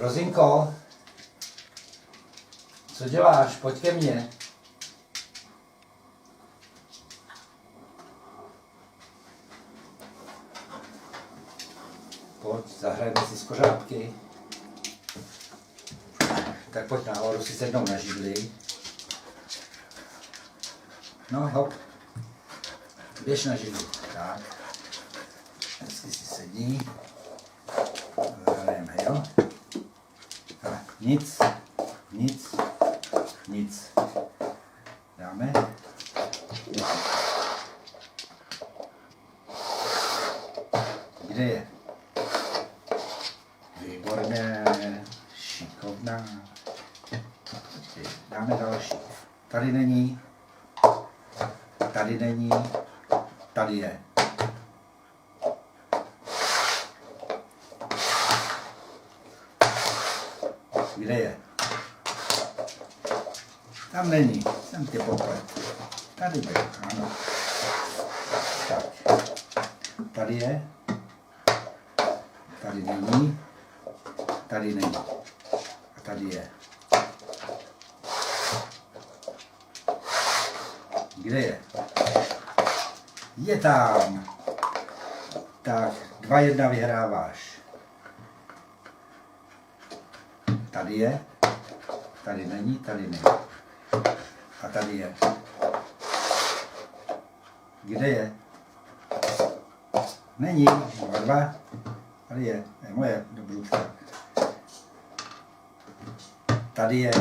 Rozinko, co děláš? Pojď ke mně. Pojď, zahrajeme si skořápky. Tak pojď nahoru si sednou na židli. No hop. Běž na židli. Tak. Hezky si sedí. Zahrajeme, jo? Tak, nic. Dáme. Kde je? Výborně. Šikovná. Dáme další. Tady není. Tady není. Tady je. Kde je? Tam není. Jsem tě poplet. Tady byl, ano. Tak. Tady je. Tady není. Tady není. A tady je. Kde je? Je tam. Tak, 2-1 vyhráváš. Tady je. Tady není, tady není. A tady je. Kde je? Není. 2-2. Tady je. To je moje dobrůdka. Tady je.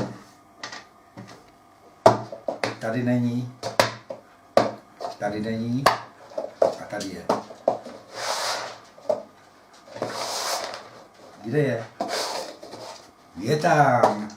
Tady není. Tady není. A tady je. Kde je? Je tam.